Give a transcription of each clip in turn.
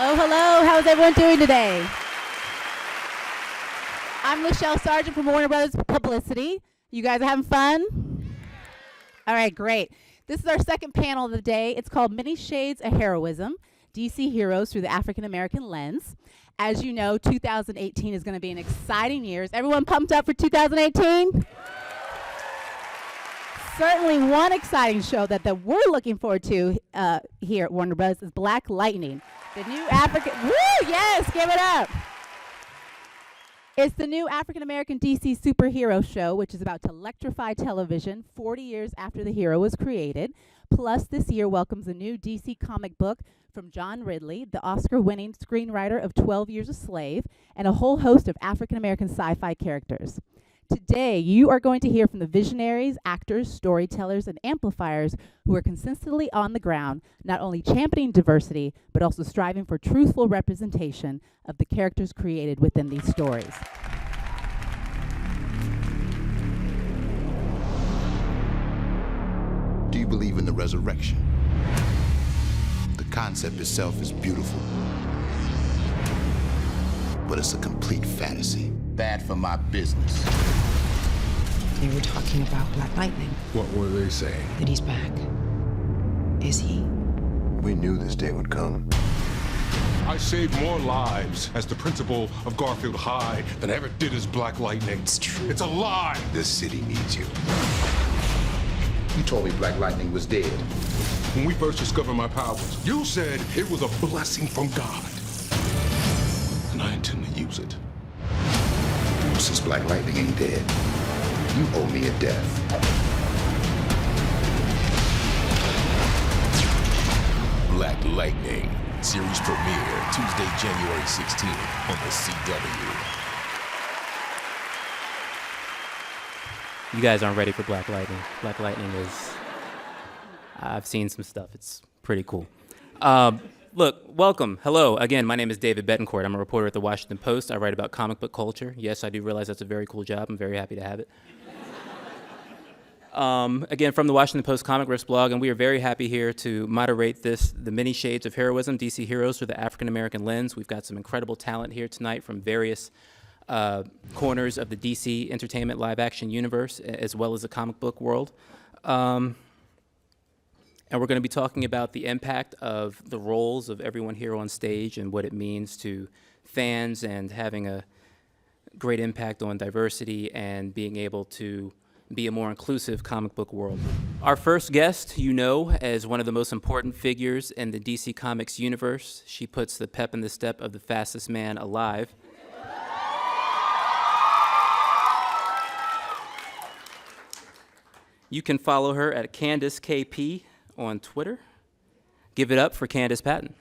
Hello, hello. How's everyone doing today? I'm Michelle Sargent from Warner Brothers Publicity. You guys are having fun? All right, great. This is our second panel of the day. It's called Many Shades of Heroism, DC Heroes Through the African American Lens. As you know, 2018 is going to be an exciting year. Is everyone pumped up for 2018? Certainly one exciting show that we're looking forward to here at Warner Bros. Is Black Lightning. The new yes, give it up. It's the new African-American DC superhero show, which is about to electrify television 40 years after the hero was created. Plus, this year welcomes a new DC comic book from John Ridley, the Oscar-winning screenwriter of 12 Years a Slave, and a whole host of African-American sci-fi characters. Today, you are going to hear from the visionaries, actors, storytellers, and amplifiers who are consistently on the ground, not only championing diversity, but also striving for truthful representation of the characters created within these stories. Do you believe in the resurrection? The concept itself is beautiful, but it's a complete fantasy. Bad for my business. They were talking about Black Lightning. What were they saying? That he's back. Is he? We knew this day would come. I saved more lives as the principal of Garfield High than I ever did as Black Lightning. It's true. It's a lie. This city needs you. You told me Black Lightning was dead. When we first discovered my powers, you said it was a blessing from God. And I intend to use it. Since Black Lightning ain't dead, you owe me a death. Black Lightning, series premiere Tuesday, January 16th on the CW. You guys aren't ready for Black Lightning. Black Lightning is, I've seen some stuff. It's pretty cool. Look, welcome. Hello. Again, my name is David Betancourt. I'm a reporter at the Washington Post. I write about comic book culture. Yes, I do realize that's a very cool job. I'm very happy to have it. Again, from the Washington Post Comic Riffs blog, and we are very happy here to moderate this, the Many Shades of Heroism, DC Heroes Through the African American Lens. We've got some incredible talent here tonight from various corners of the DC entertainment live-action universe, as well as the comic book world. And we're going to be talking about the impact of the roles of everyone here on stage and what it means to fans and having a great impact on diversity and being able to be a more inclusive comic book world. Our first guest, you know, as one of the most important figures in the DC Comics universe. She puts the pep in the step of the fastest man alive. You can follow her at Candice KP on Twitter. Give it up for Candice Patton.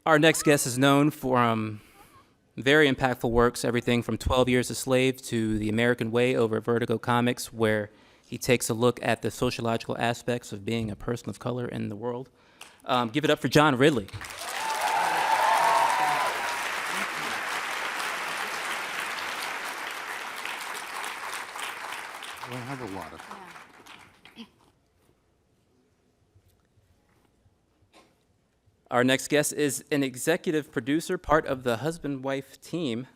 Our next guest is known for very impactful works, everything from 12 Years a Slave to The American Way over at Vertigo Comics, where he takes a look at the sociological aspects of being a person of color in the world. Give it up for John Ridley. We'll have a water. Our next guest is an executive producer, part of the husband-wife team,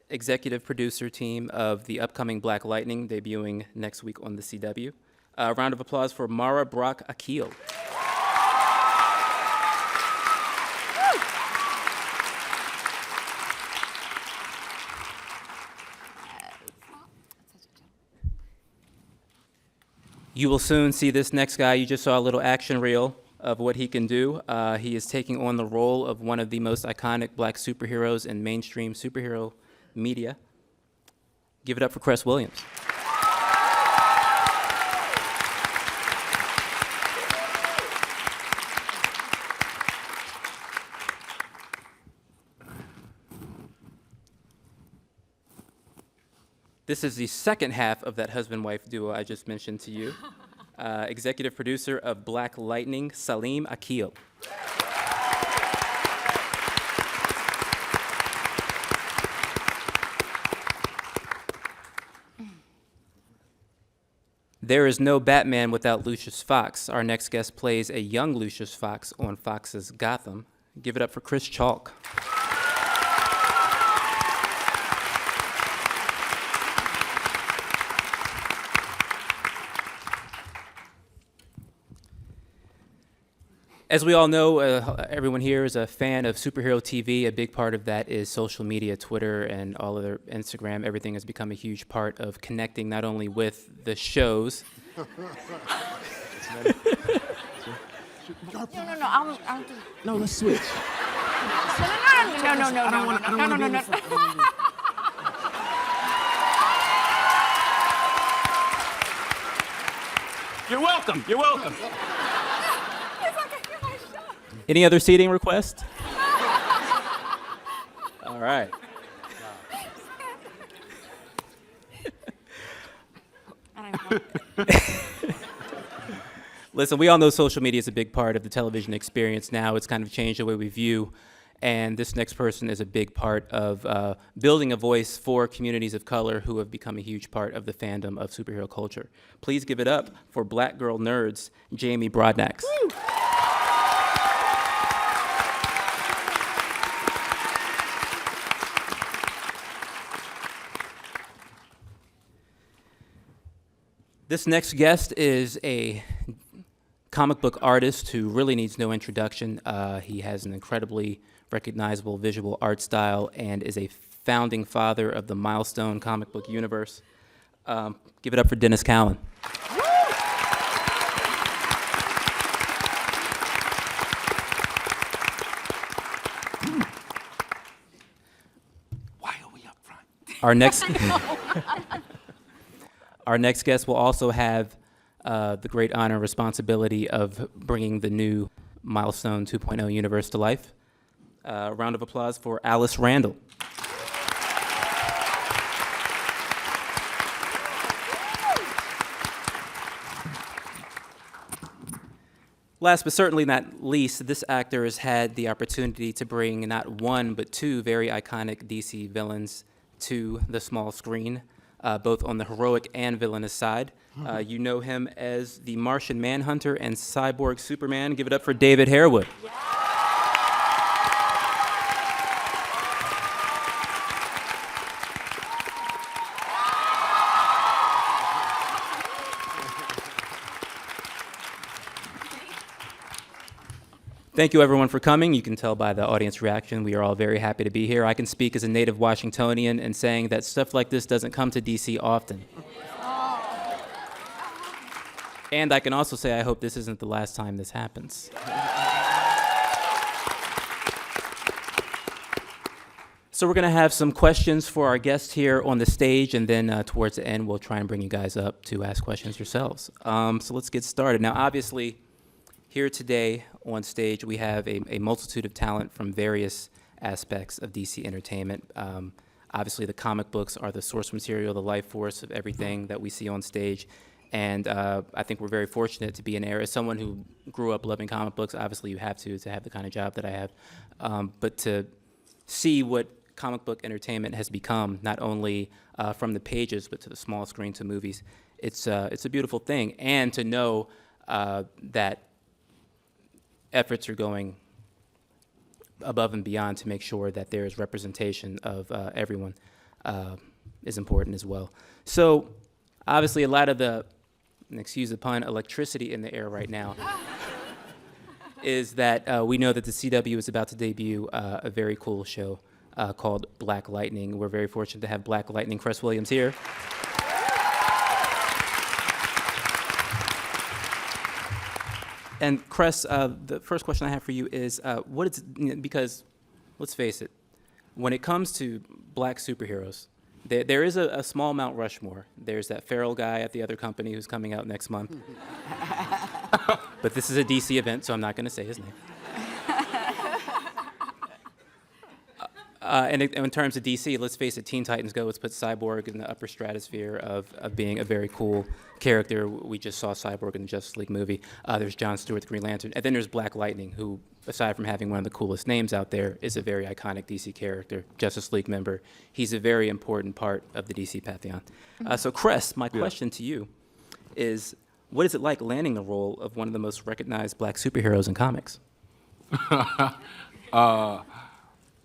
executive producer team of the upcoming Black Lightning, debuting next week on the CW. A round of applause for Mara Brock Akil. You will soon see this next guy. You just saw a little action reel of what he can do. He is taking on the role of one of the most iconic black superheroes in mainstream superhero media. Give it up for Cress Williams. This is the second half of that husband-wife duo I just mentioned to you. executive producer of Black Lightning, Salim Akil. There is no Batman without Lucius Fox. Our next guest plays a young Lucius Fox on Fox's Gotham. Give it up for Chris Chalk. As we all know, everyone here is a fan of superhero TV. A big part of that is social media, Twitter, and all of their Instagram. Everything has become a huge part of connecting not only with the shows. No, let's switch. No. You're welcome. Any other seating requests? All right. Listen, we all know social media is a big part of the television experience now. It's kind of changed the way we view, and this next person is a big part of building a voice for communities of color who have become a huge part of the fandom of superhero culture. Please give it up for Black Girl Nerds, Jamie Broadnax. Woo! This next guest is a comic book artist who really needs no introduction. He has an incredibly recognizable visual art style and is a founding father of the Milestone comic book universe. Give it up for Denys Cowan. Why are we up front? Our next guest will also have the great honor and responsibility of bringing the new Milestone 2.0 universe to life. A round of applause for Alice Randall. Last but certainly not least, this actor has had the opportunity to bring not one but two very iconic DC villains to the small screen, both on the heroic and villainous side. You know him as the Martian Manhunter and Cyborg Superman. Give it up for David Harewood. Yeah. Thank you, everyone, for coming. You can tell by the audience reaction, we are all very happy to be here. I can speak as a native Washingtonian and saying that stuff like this doesn't come to D.C. often. And I can also say I hope this isn't the last time this happens. So we're going to have some questions for our guests here on the stage, and then towards the end, we'll try and bring you guys up to ask questions yourselves. So let's get started. Now, obviously, here today on stage, we have a multitude of talent from various aspects of DC entertainment. Obviously, the comic books are the source material, the life force of everything that we see on stage. And I think we're very fortunate to be in there. As someone who grew up loving comic books, obviously you have to have the kind of job that I have. But to see what comic book entertainment has become, not only from the pages, but to the small screen, to movies, it's a beautiful thing. And to know that efforts are going above and beyond to make sure that there is representation of everyone is important as well. So obviously a lot of the, and excuse the pun, electricity in the air right now is that we know that the CW is about to debut a very cool show called Black Lightning. We're very fortunate to have Black Lightning Cress Williams here. And Cress, the first question I have for you is, because let's face it, when it comes to black superheroes, there is a small Mount Rushmore. There's that feral guy at the other company who's coming out next month. But this is a DC event, so I'm not going to say his name. And in terms of DC, let's face it, Teen Titans Go. Let's put Cyborg in the upper stratosphere of being a very cool character. We just saw Cyborg in the Justice League movie. There's Jon Stewart, the Green Lantern. And then there's Black Lightning, who, aside from having one of the coolest names out there, is a very iconic DC character, Justice League member. He's a very important part of the DC pantheon. So, Cress, my question to you is, what is it like landing the role of one of the most recognized black superheroes in comics?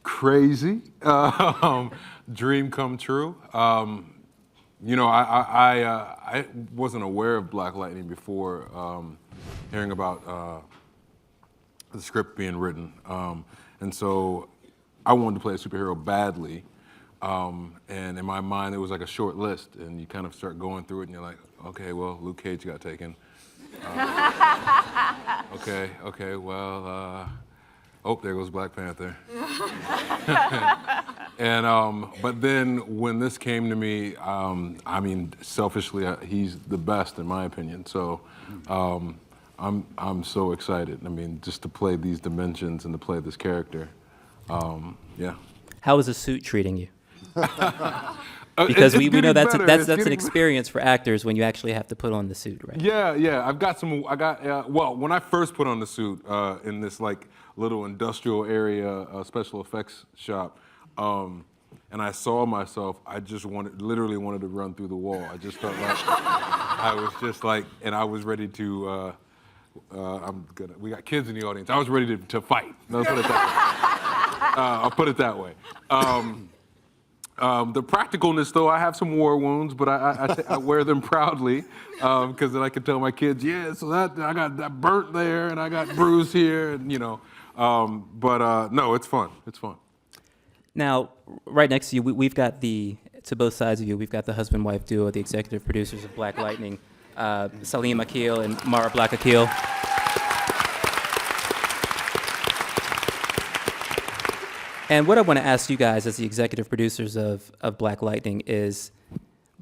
Crazy. Dream come true. You know, I wasn't aware of Black Lightning before hearing about the script being written. And so I wanted to play a superhero badly. And in my mind, it was like a short list. And you kind of start going through it and you're like, okay, well, Luke Cage got taken. Okay, well, oh, there goes Black Panther. And but then when this came to me, I mean, selfishly, he's the best in my opinion. So I'm so excited. I mean, just to play these dimensions and to play this character. Yeah. How is the suit treating you? Because we know that's an experience for actors when you actually have to put on the suit, right? Yeah. Well, when I first put on the suit in this like little industrial area special effects shop, and I saw myself, I just literally wanted to run through the wall. I just felt like I was just like, and I was ready to. We got kids in the audience. I was ready to fight. Let's put it that way. I'll put it that way. The practicalness, though, I have some war wounds, but I wear them proudly because then I can tell my kids, yeah, so that I got that burnt there and I got bruised here, and you know. No, it's fun. It's fun. Now, right next to you, we've got to both sides of you, we've got the husband-wife duo, the executive producers of Black Lightning, Salim Akhil and Mara Black Akhil. And what I want to ask you guys as the executive producers of Black Lightning is,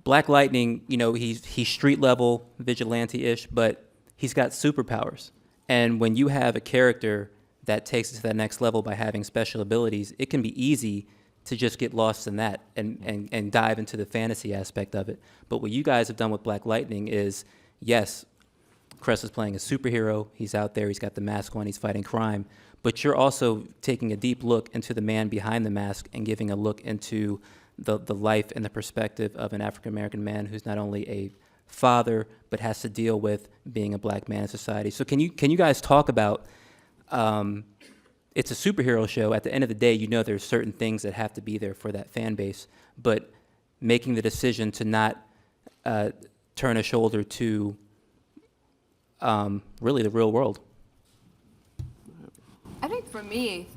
Black Lightning, you know, he's street level, vigilante-ish, but he's got superpowers. And when you have a character that takes it to that next level by having special abilities, it can be easy to just get lost in that and dive into the fantasy aspect of it. But what you guys have done with Black Lightning is, yes, Cress is playing a superhero, he's out there, he's got the mask on, he's fighting crime, but you're also taking a deep look into the man behind the mask and giving a look into the life and the perspective of an African-American man who's not only a father, but has to deal with being a black man in society. So can you guys talk about, it's a superhero show. At the end of the day, you know there's certain things that have to be there for that fan base, but making the decision to not turn a shoulder to really the real world. I think for me,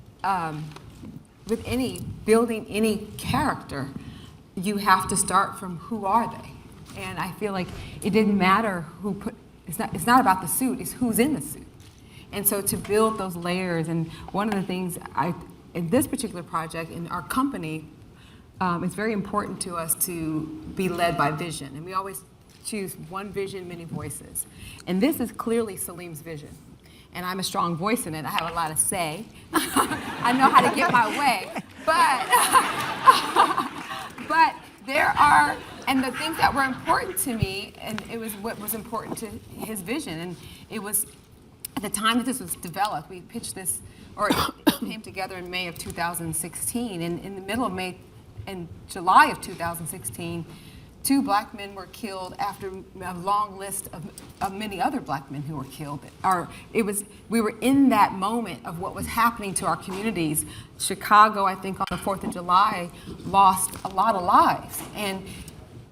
with building any character, you have to start from who are they, and I feel like it didn't matter it's not about the suit, it's who's in the suit, and so to build those layers. And one of the things in this particular project in our company, it's very important to us to be led by vision, and we always choose one vision, many voices, and this is clearly Salim's vision. And I'm a strong voice in it. I have a lot to say. I know how to get my way. But there are, and the things that were important to me, and it was what was important to his vision. And it was, at the time that this was developed, we pitched this, or it came together in May of 2016. And in the middle of May, in July of 2016, 2 black men were killed after a long list of many other black men who were killed. We were in that moment of what was happening to our communities. Chicago, I think on the 4th of July, lost a lot of lives.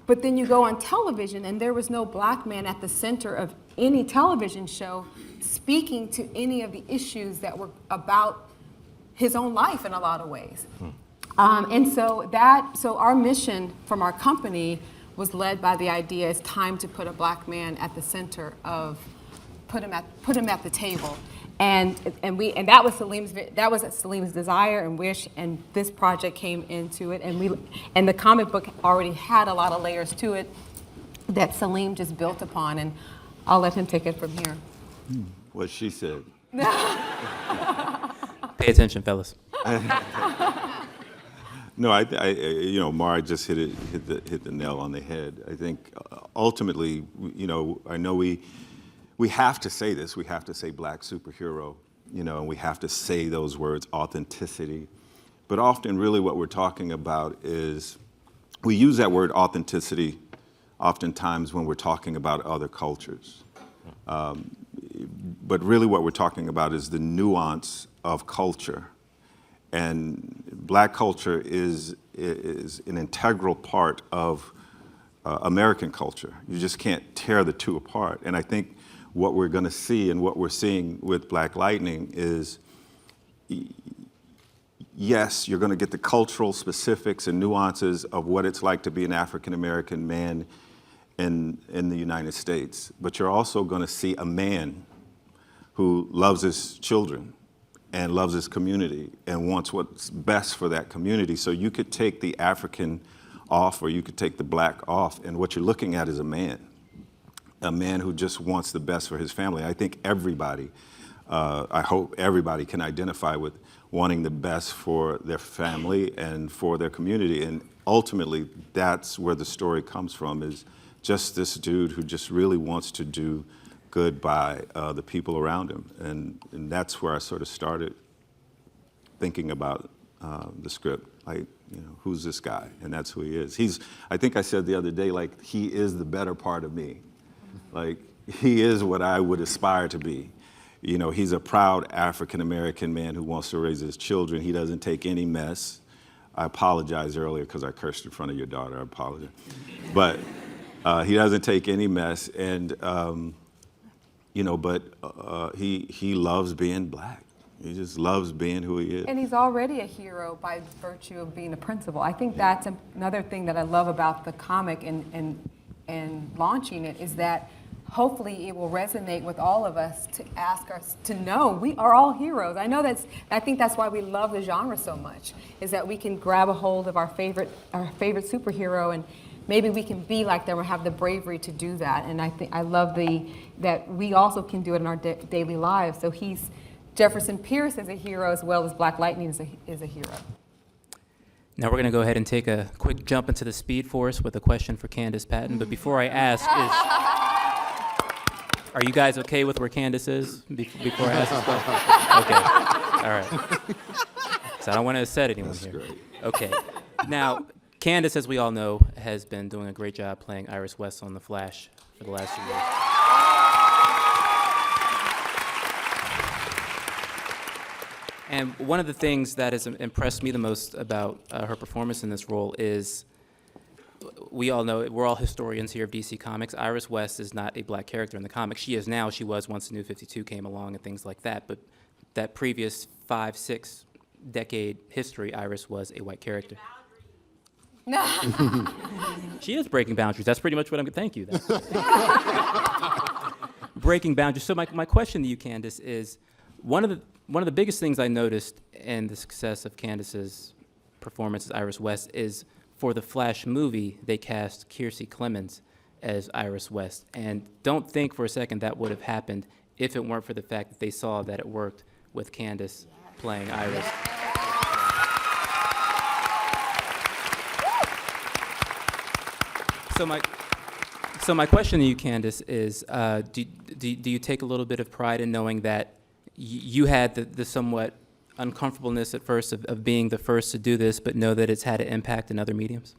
But then you go on television and there was no black man at the center of any television show speaking to any of the issues that were about his own life in a lot of ways. So our mission from our company was led by the idea it's time to put a black man at the center of, put him at the table, and that was Salim's desire and wish, and this project came into it, and the comic book already had a lot of layers to it that Salim just built upon, and I'll let him take it from here. What she said. Pay attention, fellas. No, Mara just hit the nail on the head. I think ultimately, I know we have to say this. We have to say black superhero, and we have to say those words, authenticity. But often, really, what we're talking about is we use that word authenticity oftentimes when we're talking about other cultures. But really, what we're talking about is the nuance of culture. And black culture is an integral part of American culture. You just can't tear the two apart. And I think what we're going to see and what we're seeing with Black Lightning is, yes, you're going to get the cultural specifics and nuances of what it's like to be an African-American man in the United States. But you're also going to see a man who loves his children and loves his community and wants what's best for that community. So you could take the African off or you could take the black off, and what you're looking at is a man who just wants the best for his family. I think everybody, I hope everybody can identify with wanting the best for their family and for their community. And ultimately, that's where the story comes from, is just this dude who just really wants to do good by the people around him. And that's where I sort of started thinking about the script. Like, who's this guy? And that's who he is. I think I said the other day, like, he is the better part of me. Like, he is what I would aspire to be. He's a proud African-American man who wants to raise his children. He doesn't take any mess. I apologized earlier because I cursed in front of your daughter. I apologize. But he doesn't take any mess. And, he loves being black. He just loves being who he is. And he's already a hero by virtue of being a principal. I think that's another thing that I love about the comic and launching it, is that hopefully it will resonate with all of us to ask us to know we are all heroes. I think that's why we love the genre so much, is that we can grab a hold of our favorite superhero, and maybe we can be like them or have the bravery to do that. And I love that we also can do it in our daily lives. So Jefferson Pierce is a hero as well as Black Lightning is a hero. Now we're going to go ahead and take a quick jump into the Speed Force with a question for Candice Patton. But before I ask, are you guys okay with where Candice is before I ask this question? Okay. All right. So I don't want to upset anyone here. Great. Okay. Now, Candice, as we all know, has been doing a great job playing Iris West on The Flash for the last few years. And one of the things that has impressed me the most about her performance in this role is, we all know, we're all historians here of DC Comics. Iris West is not a black character in the comics. She is now. She was once the New 52 came along and things like that. But that previous 5-6 decade history, Iris was a white character. She is breaking boundaries. That's pretty much what I'm going to thank you. Breaking boundaries. So my question to you, Candice, is one of the biggest things I noticed in the success of Candice's performance as Iris West is, for the Flash movie, they cast Kiersey Clemons as Iris West. And don't think for a second that would have happened if it weren't for the fact that they saw that it worked with Candice playing Iris. So my question to you, Candice, is do you take a little bit of pride in knowing that you had the somewhat uncomfortableness at first of being the first to do this, but know that it's had an impact in other mediums?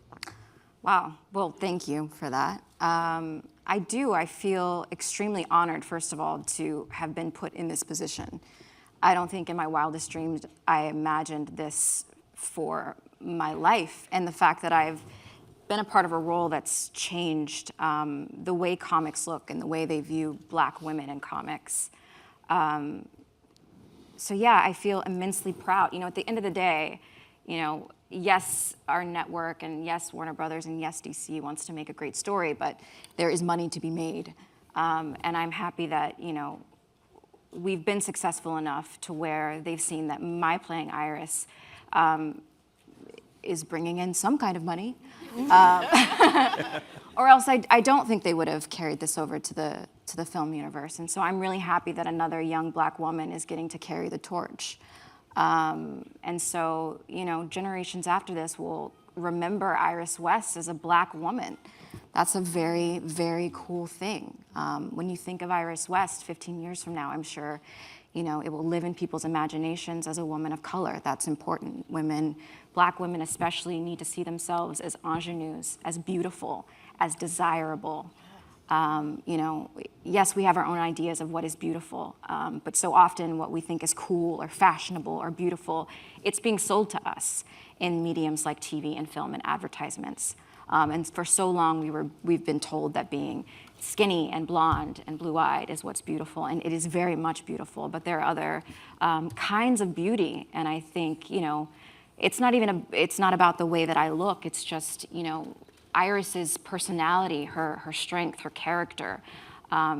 Wow. Well, thank you for that. I do. I feel extremely honored, first of all, to have been put in this position. I don't think in my wildest dreams I imagined this for my life, and the fact that I've been a part of a role that's changed the way comics look and the way they view black women in comics. So yeah, I feel immensely proud. At the end of the day, yes, our network, and yes, Warner Brothers, and yes, DC wants to make a great story, but there is money to be made. And I'm happy that, we've been successful enough to where they've seen that my playing Iris is bringing in some kind of money. Or else I don't think they would have carried this over to the film universe. And so I'm really happy that another young black woman is getting to carry the torch. And so, generations after this will remember Iris West as a Black woman. That's a very, very cool thing. When you think of Iris West 15 years from now, I'm sure, it will live in people's imaginations as a woman of color. That's important. Black women especially, need to see themselves as ingenues, as beautiful, as desirable. Yes, we have our own ideas of what is beautiful, but so often what we think is cool or fashionable or beautiful, it's being sold to us in mediums like TV and film and advertisements. And for so long, we've been told that being skinny and blonde and blue-eyed is what's beautiful, and it is very much beautiful. But there are other kinds of beauty, and I think it's not about the way that I look. It's just Iris's personality, her strength, her character,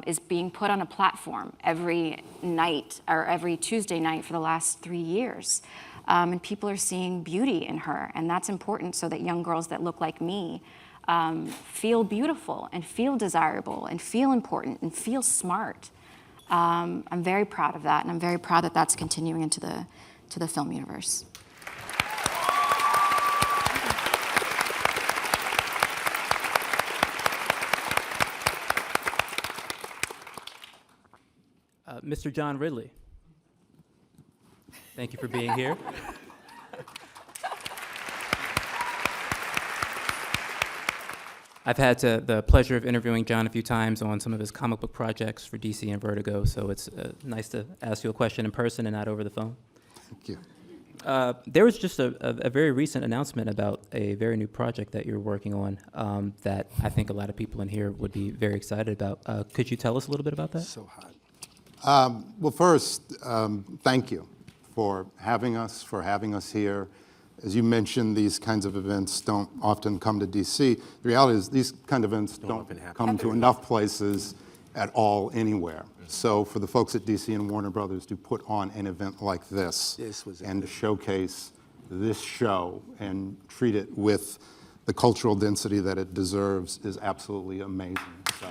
is being put on a platform every night or every Tuesday night for the last 3 years. And people are seeing beauty in her, and that's important so that young girls that look like me feel beautiful and feel desirable and feel important and feel smart. I'm very proud of that, and I'm very proud that that's continuing into the film universe. Mr. John Ridley, thank you for being here. I've had the pleasure of interviewing John a few times on some of his comic book projects for DC and Vertigo, so it's nice to ask you a question in person and not over the phone. Thank you. There was just a very recent announcement about a very new project that you're working on that I think a lot of people in here would be very excited about. Could you tell us a little bit about that? So hot. Well, first, thank you for having us here. As you mentioned, these kinds of events don't often come to DC. The reality is these kind of events don't come to enough places at all anywhere. So for the folks at DC and Warner Brothers to put on an event like this and to showcase this show and treat it with the cultural density that it deserves is absolutely amazing. So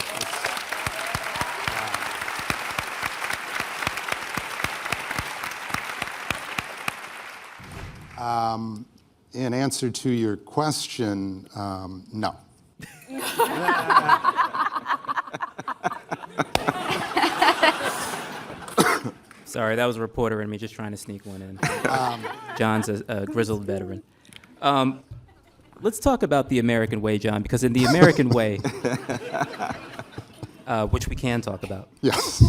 in answer to your question, no. Sorry, that was a reporter in me just trying to sneak one in. John's a grizzled veteran. Let's talk about the American way, John, because in the American way, which we can talk about, yes,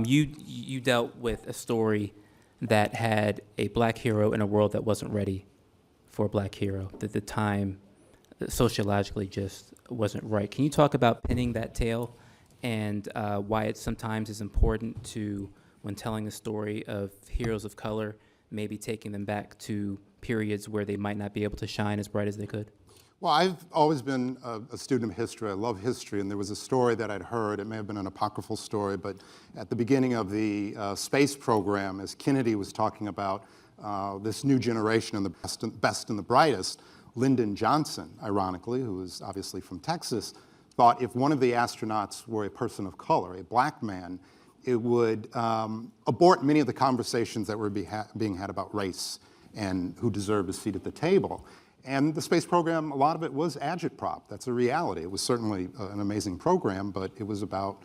you dealt with a story that had a Black hero in a world that wasn't ready for a Black hero, that the time sociologically just wasn't right. Can you talk about pinning that tale and why it sometimes is important to, when telling the story of heroes of color, maybe taking them back to periods where they might not be able to shine as bright as they could? Well, I've always been a student of history. I love history, and there was a story that I'd heard. It may have been an apocryphal story, but at the beginning of the space program, as Kennedy was talking about this new generation and the best and the brightest, Lyndon Johnson, ironically, who is obviously from Texas, thought if one of the astronauts were a person of color, a Black man, it would abort many of the conversations that were being had about race and who deserved a seat at the table. And the space program, a lot of it was agitprop. That's a reality. It was certainly an amazing program, but it was about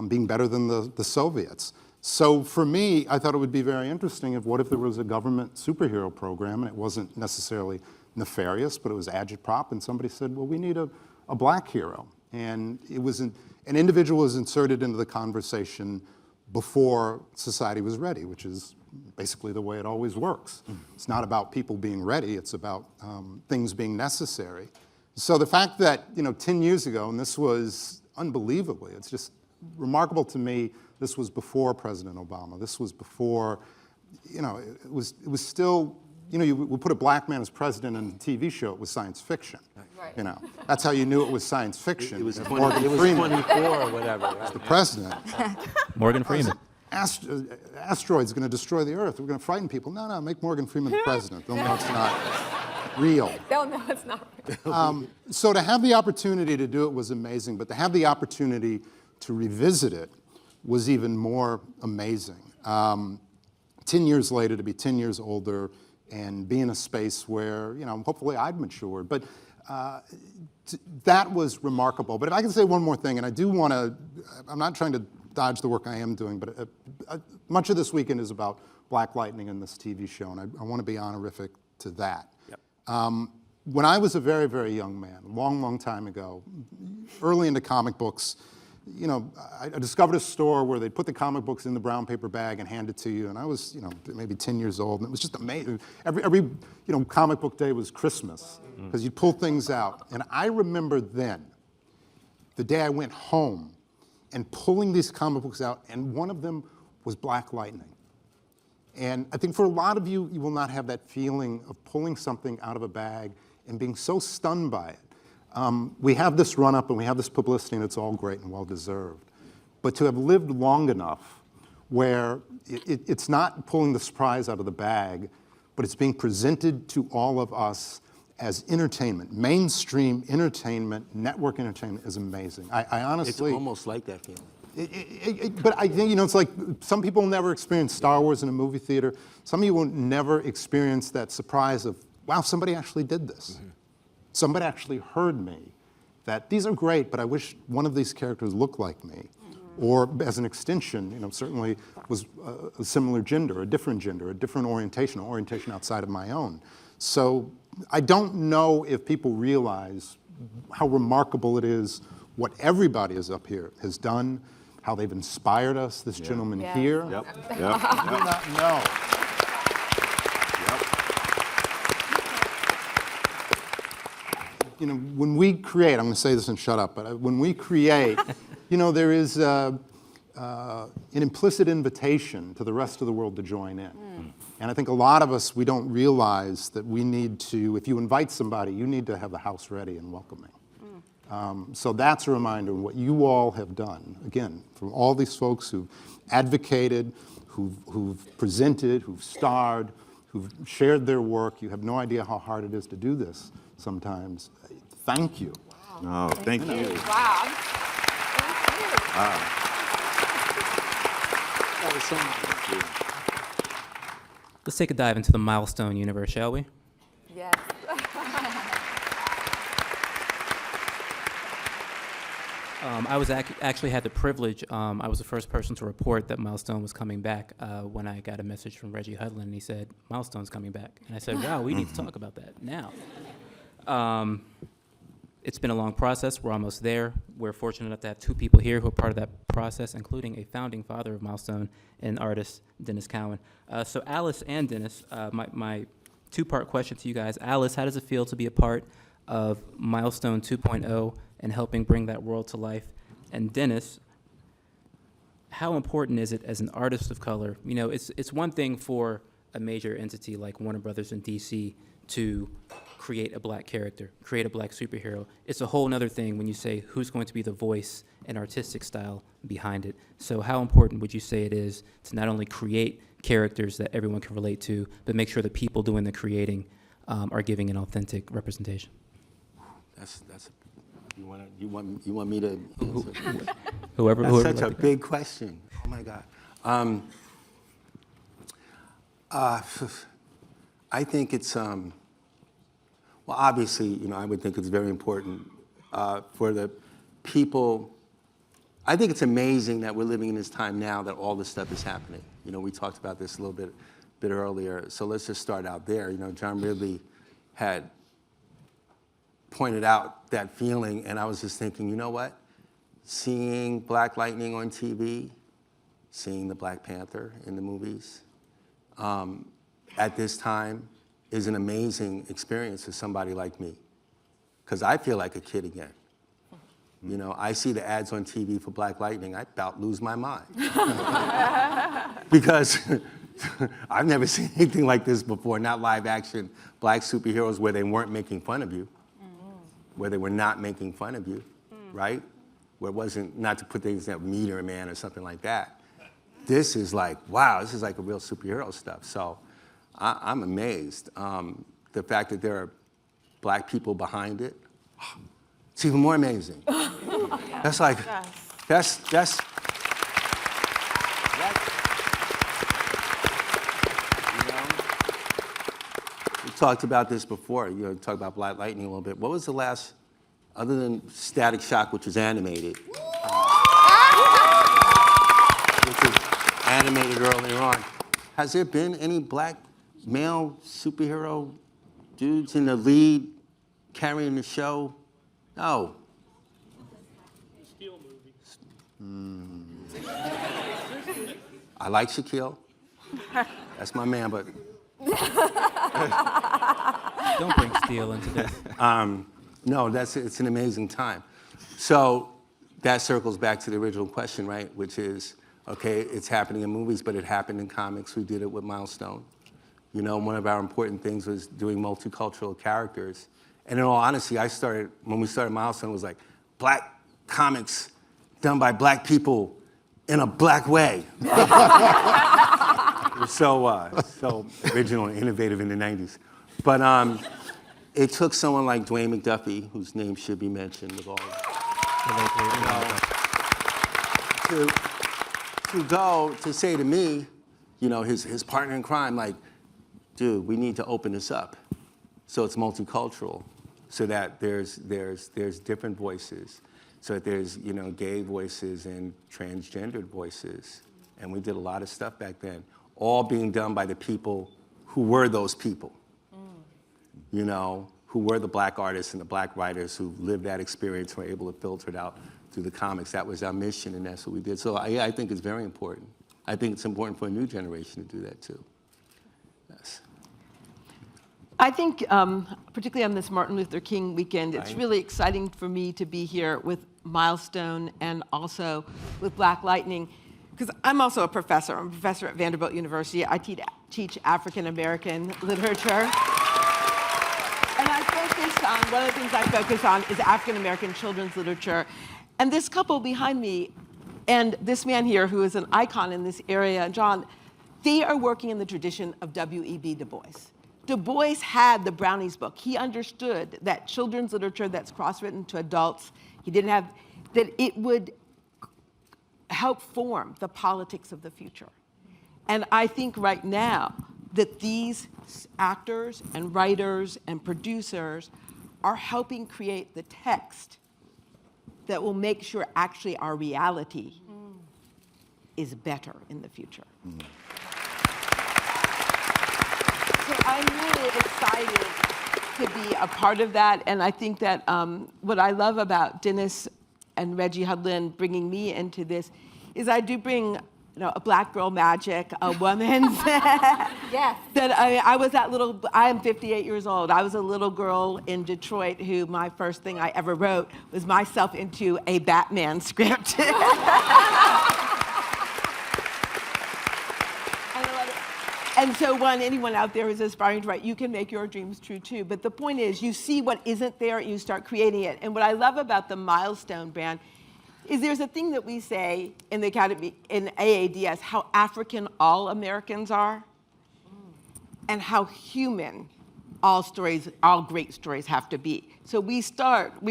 being better than the Soviets. So for me, I thought it would be very interesting what if there was a government superhero program, and it wasn't necessarily nefarious, but it was agitprop, and somebody said, well, we need a Black hero. And it was an individual was inserted into the conversation before society was ready, which is basically the way it always works. It's not about people being ready, it's about things being necessary. So the fact that, 10 years ago, and this was unbelievably, it's just remarkable to me, this was before President Obama. This was before, it was still, you would put a Black man as president in a TV show, it was science fiction. Right. That's how you knew it was science fiction. It was Morgan Freeman 24 or whatever. was the president. Morgan Freeman. Asteroid's going to destroy the Earth. We're going to frighten people. No, make Morgan Freeman the president. They'll know it's not real. They'll know it's not real. So to have the opportunity to do it was amazing, but to have the opportunity to revisit it was even more amazing. 10 years later to be 10 years older and be in a space where, you know, hopefully I'd matured. But that was remarkable. But if I can say one more thing, and I do want to, I'm not trying to dodge the work I am doing, but much of this weekend is about Black Lightning and this TV show, and I want to be honorific to that. Yep. When I was a very, very young man, a long, long time ago, early into comic books, you know, I discovered a store where they put the comic books in the brown paper bag and hand it to you, and I was, you know, maybe 10 years old, and it was just amazing. Every you know, comic book day was Christmas, because you'd pull things out. And I remember then, the day I went home, and pulling these comic books out, and one of them was Black Lightning. And I think for a lot of you, you will not have that feeling of pulling something out of a bag and being so stunned by it. We have this run-up and we have this publicity, and it's all great and well-deserved. But to have lived long enough where it's not pulling the surprise out of the bag, but it's being presented to all of us as entertainment, mainstream entertainment, network entertainment is amazing. I honestly... It's almost like that feeling. But I think, you know, it's like some people never experience Star Wars in a movie theater. Some of you will never experience that surprise of, wow, somebody actually did this. Mm-hmm. Somebody actually heard me. That these are great, but I wish one of these characters looked like me. Mm-hmm. Or as an extension, you know, certainly was a similar gender, a different orientation, outside of my own. So I don't know if people realize how remarkable it is what everybody is up here has done, how they've inspired us, this gentleman here. Yep. I do not know. You know, when we create, I'm going to say this and shut up, but when we create, you know, there is an implicit invitation to the rest of the world to join in. And I think a lot of us, we don't realize that we need to, if you invite somebody, you need to have the house ready and welcoming. So that's a reminder of what you all have done. Again, from all these folks who've advocated, who've presented, who've starred, who've shared their work. You have no idea how hard it is to do this sometimes. Thank you. Wow. No, thank you. Wow. Thank you. Wow. That was so much. Let's take a dive into the Milestone universe, shall we? Yes. I was actually had the privilege, I was the first person to report that Milestone was coming back when I got a message from Reggie Hudlin, and he said, Milestone's coming back. And I said, wow, we need to talk about that now. It's been a long process. We're almost there. We're fortunate enough to have two people here who are part of that process, including a founding father of Milestone and artist, Denys Cowan. So Alice and Denys, my two-part question to you guys. Alice, how does it feel to be a part of Milestone 2.0 and helping bring that world to life? And Denys, how important is it as an artist of color? You know, it's one thing for a major entity like Warner Brothers in DC to create a black character, create a black superhero. It's a whole other thing when you say who's going to be the voice and artistic style behind it. So how important would you say it is to not only create characters that everyone can relate to, but make sure the people doing the creating are giving an authentic representation? You want me to answer? Whoever. That's such a big question. Oh my God. I think it's well, obviously, you know, I would think it's very important for the people. I think it's amazing that we're living in this time now that all this stuff is happening. You know, we talked about this a little bit earlier. So let's just start out there. You know, John Ridley had pointed out that feeling, and I was just thinking, you know what? Seeing Black Lightning on TV, seeing the Black Panther in the movies, at this time is an amazing experience for somebody like me, because I feel like a kid again. You know, I see the ads on TV for Black Lightning, I about lose my mind. Because I've never seen anything like this before, not live action black superheroes where they weren't making fun of you, where they were not making fun of you, right? Where it wasn't, not to put things like Meteor Man or something like that. This is like, wow, this is like a real superhero stuff. So I'm amazed. The fact that there are black people behind it, it's even more amazing. That's like, that's talked about this before. Talked about Black Lightning a little bit. What was the last, other than Static Shock, which was animated, earlier on, has there been any black male superhero dudes in the lead carrying the show? No. I like Shaquille. That's my man, but Don't bring steel into this. no, it's an amazing time. So that circles back to the original question, right? Which is, okay, it's happening in movies, but it happened in comics. We did it with Milestone. One of our important things was doing multicultural characters. And in all honesty, when we started Milestone, it was like black comics done by black people in a black way. It was so original and innovative in the 90s. But it took someone like Dwayne McDuffie, whose name should be mentioned with all to go to say to me, his partner in crime, like, dude, we need to open this up so it's multicultural, so that there's different voices, so that there's gay voices and transgendered voices, and we did a lot of stuff back then, all being done by the people who were those people, who were the black artists and the black writers who lived that experience, were able to filter it out through the comics. That was our mission, and that's what we did. So I think it's very important. I think it's important for a new generation to do that too. Yes. I think, particularly on this Martin Luther King weekend, it's really exciting for me to be here with Milestone and also with Black Lightning, because I'm also a professor. I'm a professor at Vanderbilt University. I teach African American literature. And I focus on, one of the things I focus on is African American children's literature. And this couple behind me and this man here, who is an icon in this area, John, they are working in the tradition of W.E.B. Du Bois. Du Bois had the Brownies book. He understood that children's literature that's cross-written to adults, that it would help form the politics of the future. And I think right now that these actors and writers and producers are helping create the text that will make sure actually our reality is better in the future. So I'm really excited to be a part of that, and I think that what I love about Denys and Reggie Hudlin bringing me into this is I do bring a black girl magic, a woman's. Yes. That I was that little, I am 58 years old. I was a little girl in Detroit who my first thing I ever wrote was myself into a Batman script. And so when anyone out there is aspiring to write, you can make your dreams true too. But the point is, you see what isn't there and you start creating it. And what I love about the Milestone brand is there's a thing that we say in the Academy, in AADS, how African all Americans are, and how human all great stories have to be. So we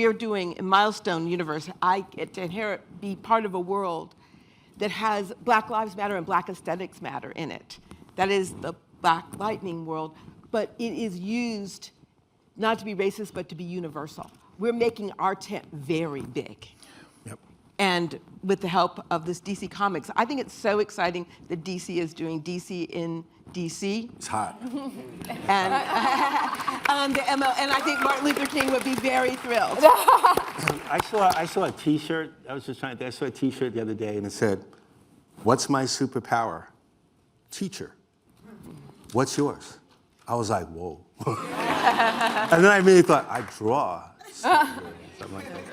are doing in Milestone Universe, I get to be part of a world that has Black Lives Matter and Black Aesthetics Matter in it. That is the Black Lightning world, but it is used not to be racist, but to be universal. We're making our tent very big. Yep. And with the help of this DC Comics, I think it's so exciting that DC is doing DC in DC. It's hot. And and I think Martin Luther King would be very thrilled. I saw a T-shirt. I saw a T-shirt the other day, and it said, "What's my superpower? Teacher. What's yours?" I was like, whoa. And then I immediately thought, I draw. Something like that.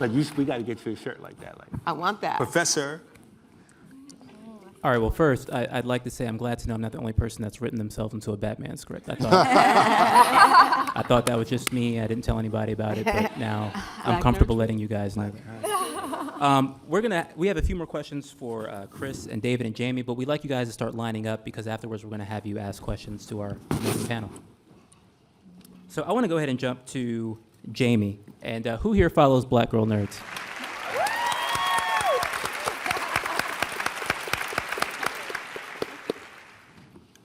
Like, we got to get you a shirt like that. Like, I want that. Professor. All right, well, first, I'd like to say I'm glad to know I'm not the only person that's written themselves into a Batman script. I thought that was just me. I didn't tell anybody about it, but now I'm comfortable letting you guys know that. We have a few more questions for Chris and David and Jamie, but we'd like you guys to start lining up because afterwards we're going to have you ask questions to our amazing panel. So I want to go ahead and jump to Jamie. And who here follows Black Girl Nerds?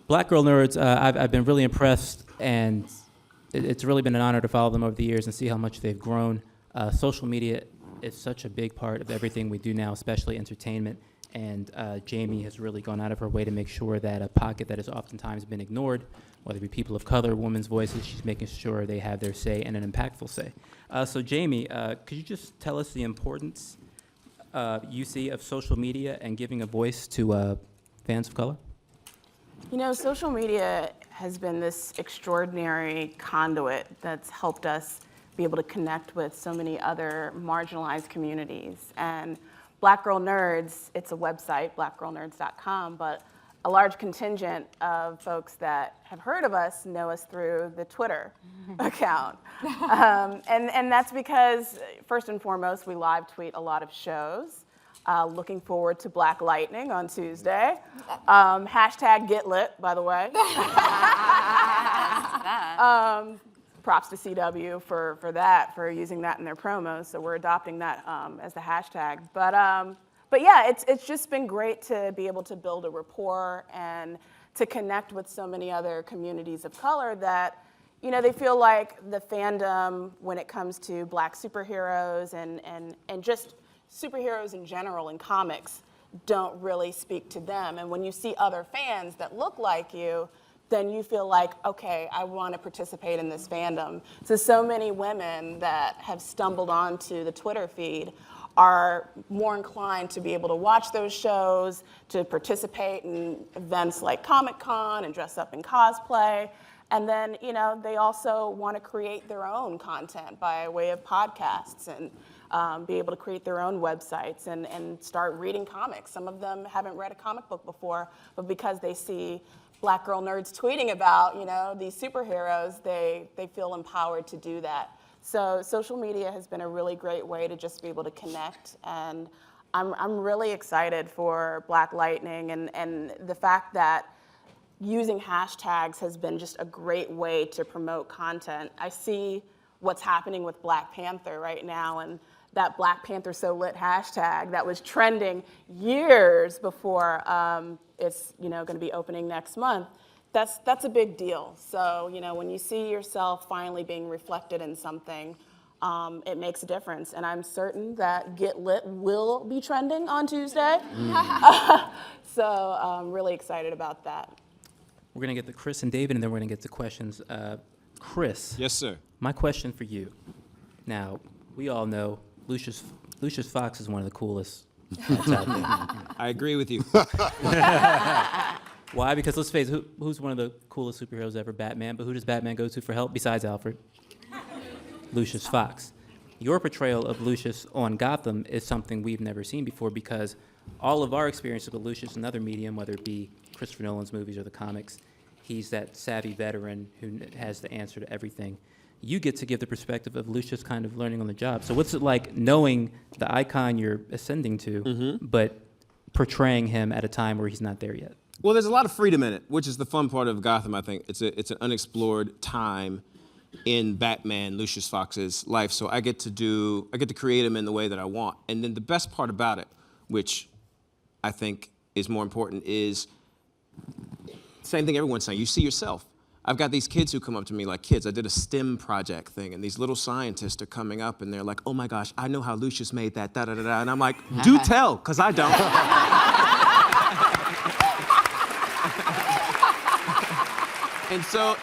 Black Girl Nerds, I've been really impressed and it's really been an honor to follow them over the years and see how much they've grown. Social media is such a big part of everything we do now, especially entertainment. And Jamie has really gone out of her way to make sure that a pocket that has oftentimes been ignored, whether it be people of color, women's voices, she's making sure they have their say and an impactful say. So Jamie, could you just tell us the importance you see of social media and giving a voice to fans of color? You know, social media has been this extraordinary conduit that's helped us be able to connect with so many other marginalized communities. And Black Girl Nerds, it's a website, blackgirlnerds.com, but a large contingent of folks that have heard of us know us through the Twitter account. And that's because, first and foremost, we live tweet a lot of shows. Looking forward to Black Lightning on Tuesday. Hashtag Get Lit, by the way. Props to CW for that, for using that in their promos. So we're adopting that as the hashtag. But yeah, it's just been great to be able to build a rapport and to connect with so many other communities of color that, you know, they feel like the fandom when it comes to Black superheroes and just superheroes in general in comics don't really speak to them. And when you see other fans that look like you, then you feel like, okay, I want to participate in this fandom. So many women that have stumbled onto the Twitter feed are more inclined to be able to watch those shows, to participate in events like Comic-Con and dress up in cosplay. And then, you know, they also want to create their own content by way of podcasts and be able to create their own websites and start reading comics. Some of them haven't read a comic book before, but because they see Black Girl Nerds tweeting about, you know, these superheroes, they feel empowered to do that. So social media has been a really great way to just be able to connect, and I'm really excited for Black Lightning and the fact that using hashtags has been just a great way to promote content. I see what's happening with Black Panther right now, and that Black Panther So Lit hashtag that was trending years before it's, you know, going to be opening next month. That's a big deal. So, you know, when you see yourself finally being reflected in something, it makes a difference. And I'm certain that Get Lit will be trending on Tuesday. So I'm really excited about that. We're going to get to Chris and David, and then we're going to get to questions. Chris. Yes, sir. My question for you. Now, we all know Lucius Fox is one of the coolest out there. I agree with you. Why? Because let's face it, who's one of the coolest superheroes ever? Batman. But who does Batman go to for help besides Alfred? Lucius Fox. Your portrayal of Lucius on Gotham is something we've never seen before, because all of our experiences with Lucius in other medium, whether it be Christopher Nolan's movies or the comics, he's that savvy veteran who has the answer to everything. You get to give the perspective of Lucius kind of learning on the job. So what's it like knowing the icon you're ascending to, but portraying him at a time where he's not there yet? Well, there's a lot of freedom in it, which is the fun part of Gotham, I think. It's an unexplored time in Batman, Lucius Fox's life. So I get to create him in the way that I want. And then the best part about it, which I think is more important, is same thing everyone's saying. You see yourself. I've got these kids who come up to me like kids. I did a STEM project thing, and these little scientists are coming up, and they're like, oh my gosh, I know how Lucius made that, da-da-da-da. And I'm like, do tell, because I don't. And so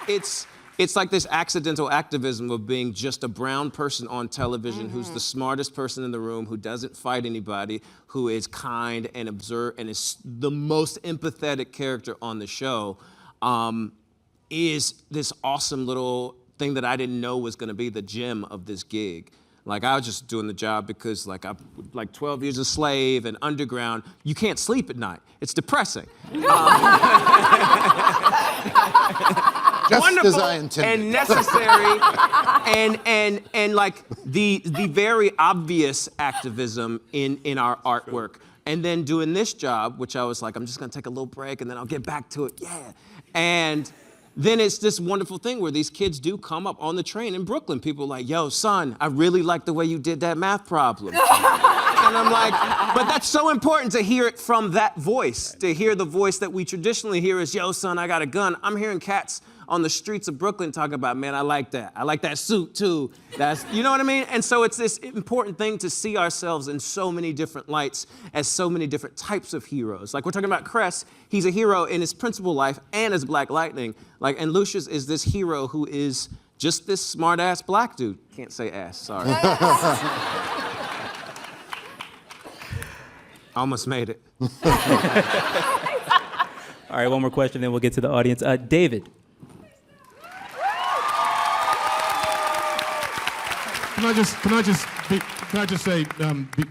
it's like this accidental activism of being just a brown person on television who's the smartest person in the room, who doesn't fight anybody, who is kind and observant, and is the most empathetic character on the show. Is this awesome little thing that I didn't know was going to be the gem of this gig. Like, I was just doing the job because, like, I'm like 12 years a slave and underground. You can't sleep at night. It's depressing. Just as I intended. And necessary, and like the very obvious activism in our artwork. And then doing this job, which I was like, I'm just going to take a little break and then I'll get back to it. Yeah. And then it's this wonderful thing where these kids do come up on the train in Brooklyn. People are like, yo, son, I really like the way you did that math problem. And I'm like, but that's so important to hear it from that voice, to hear the voice that we traditionally hear is, yo, son, I got a gun. I'm hearing cats on the streets of Brooklyn talking about, man, I like that. I like that suit, too. That's, you know what I mean? And so it's this important thing to see ourselves in so many different lights as so many different types of heroes. Like, we're talking about Cress. He's a hero in his principal life and as Black Lightning. Like, and Lucius is this hero who is just this smart-ass black dude. Can't say ass, sorry. Almost made it. All right, one more question, then we'll get to the audience. David. Can I just say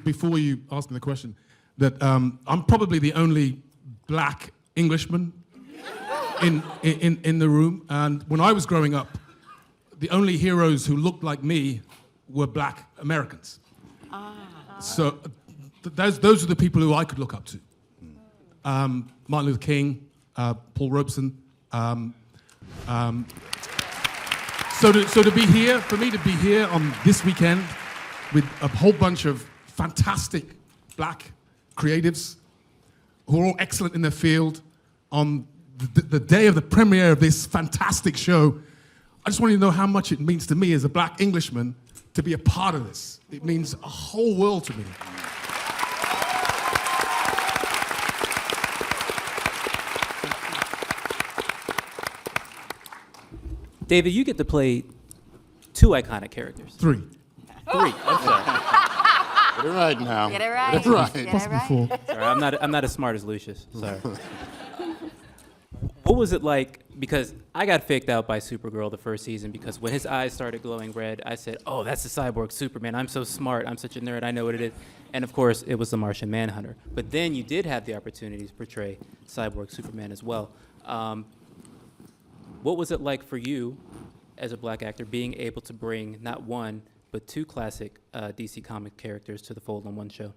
before you ask me the question that I'm probably the only black Englishman in the room, and when I was growing up, the only heroes who looked like me were black Americans. So those are the people who I could look up to. Martin Luther King, Paul Robeson. So to be here, for me to be here on this weekend with a whole bunch of fantastic black creatives who are all excellent in their field on the day of the premiere of this fantastic show, I just want you to know how much it means to me as a black Englishman to be a part of this. It means a whole world to me. David, you get to play 2 iconic characters. 3. 3, I'm sorry. Get it right now. Get it right. Get it right. Get it Possibly right. 4. Sorry, I'm not as smart as Lucius. Sorry. What was it like? Because I got faked out by Supergirl the first season because when his eyes started glowing red, I said, "Oh, that's the cyborg Superman. I'm so smart. I'm such a nerd. I know what it is." And of course, it was the Martian Manhunter. But then you did have the opportunity to portray cyborg Superman as well. What was it like for you, as a black actor, being able to bring not 1 but 2 classic DC comic characters to the fold on one show?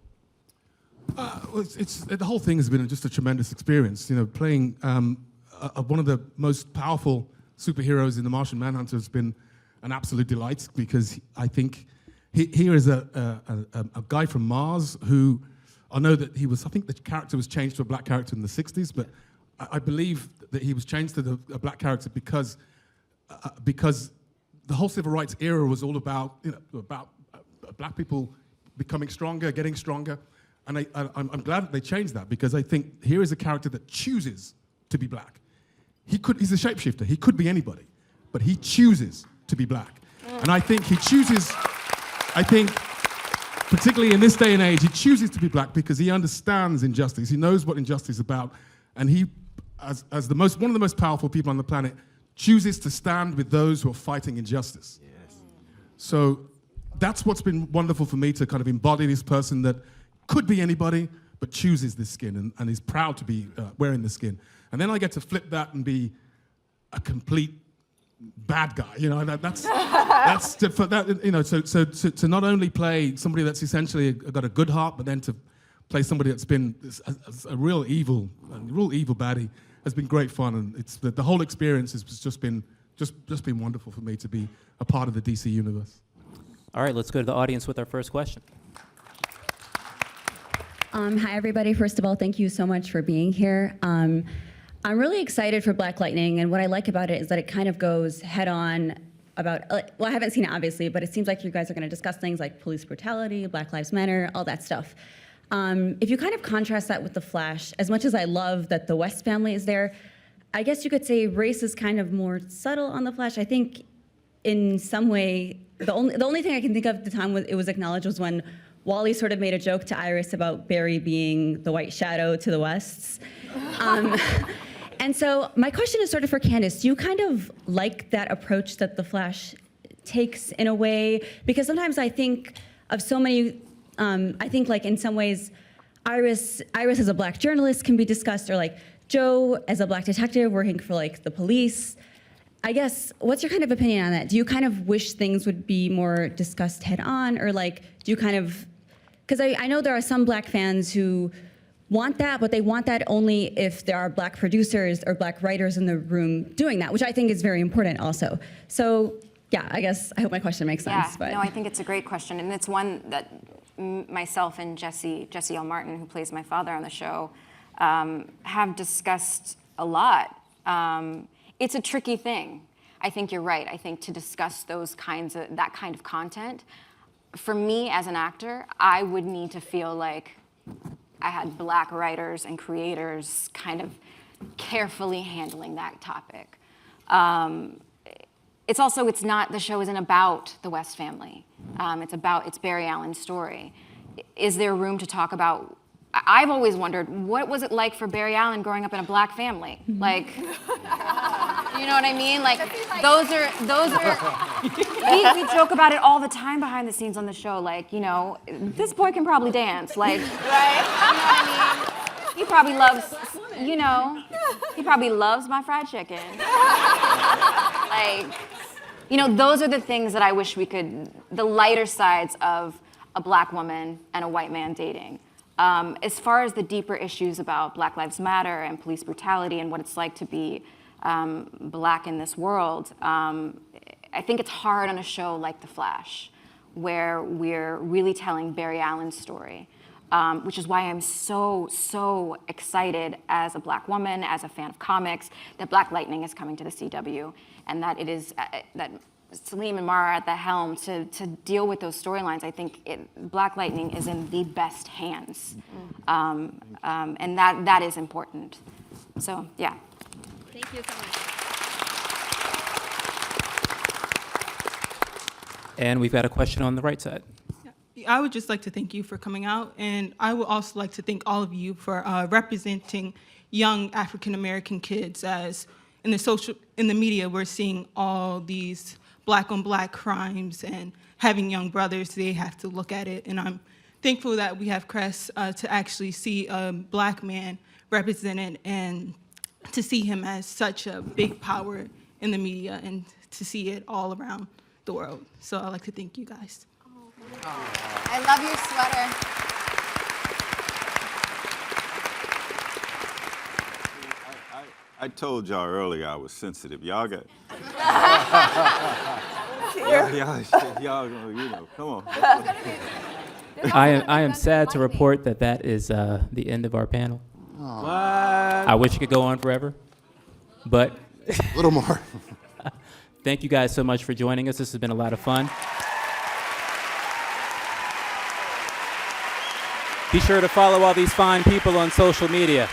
The whole thing has been just a tremendous experience. You know, playing one of the most powerful superheroes in the Martian Manhunter has been an absolute delight because I think here is a guy from Mars who, I know that I think the character was changed to a black character in the 60s, but I believe that he was changed to a black character because the whole civil rights era was all about, black people becoming stronger, getting stronger. And I'm glad that they changed that because I think here is a character that chooses to be black. He's a shapeshifter. He could be anybody, but he chooses to be black. And I think particularly in this day and age, he chooses to be black because he understands injustice. He knows what injustice is about. And he, as one of the most powerful people on the planet, chooses to stand with those who are fighting injustice. Yes. So that's what's been wonderful for me, to kind of embody this person that could be anybody, but chooses this skin and is proud to be wearing the skin. And then I get to flip that and be a complete bad guy, you know. To not only play somebody that's essentially got a good heart, but then to play somebody that's been a real evil baddie has been great fun, and it's the whole experience has just been wonderful for me to be a part of the DC universe. All right, let's go to the audience with our first question. Hi, everybody. First of all, thank you so much for being here. I'm really excited for Black Lightning, and what I like about it is that it kind of goes head-on about, well, I haven't seen it, obviously, but it seems like you guys are going to discuss things like police brutality, Black Lives Matter, all that stuff. If you kind of contrast that with The Flash, as much as I love that the West family is there, I guess you could say race is kind of more subtle on The Flash. I think in some way, the only thing I can think of at the time it was acknowledged was when Wally sort of made a joke to Iris about Barry being the white shadow to the Wests. And so my question is sort of for Candice. Do you kind of like that approach that The Flash takes in a way? Because sometimes I think of so many, I think like in some ways, Iris as a black journalist can be discussed, or like Joe as a black detective working for like the police. I guess, what's your kind of opinion on that? Do you kind of wish things would be more discussed head on, or like, do you kind of, because I know there are some black fans who want that, but they want that only if there are black producers or black writers in the room doing that, which I think is very important also. So yeah, I guess, I hope my question makes sense. Yeah, no, I think it's a great question, and it's one that myself and Jesse L. Martin, who plays my father on the show, have discussed a lot. It's a tricky thing. I think you're right. I think to discuss that kind of content, for me as an actor, I would need to feel like I had Black writers and creators kind of carefully handling that topic. The show isn't about the West family. It's Barry Allen's story. Is there room to talk about, I've always wondered, what was it like for Barry Allen growing up in a Black family? Like, you know what I mean? Like, we joke about it all the time behind the scenes on the show. Like, you know, this boy can probably dance. Like, right? You know what I mean? He probably loves, you know, he probably loves my fried chicken. Like, you know, those are the things that I wish we could, the lighter sides of a Black woman and a white man dating. As far as the deeper issues about Black Lives Matter and police brutality and what it's like to be Black in this world, I think it's hard on a show like The Flash, where we're really telling Barry Allen's story. Which is why I'm so excited as a Black woman, as a fan of comics, that Black Lightning is coming to the CW, and that it is that Salim and Mara are at the helm to deal with those storylines. I think Black Lightning is in the best hands, and that is important. So yeah. Thank you so much. And we've got a question on the right side. I would just like to thank you for coming out, and I would also like to thank all of you for representing young African-American kids. As in the media, we're seeing all these Black-on-Black crimes, and having young brothers, they have to look at it. And I'm thankful that we have Cress to actually see a Black man represented, and to see him as such a big power in the media, and to see it all around the world. So I'd like to thank you guys. I love your sweater. I told y'all earlier I was sensitive. Y'all got. y'all, you know, come on. I am sad to report that is the end of our panel. What? I wish it could go on forever, but a little more. Thank you guys so much for joining us. This has been a lot of fun. Be sure to follow all these fine people on social media.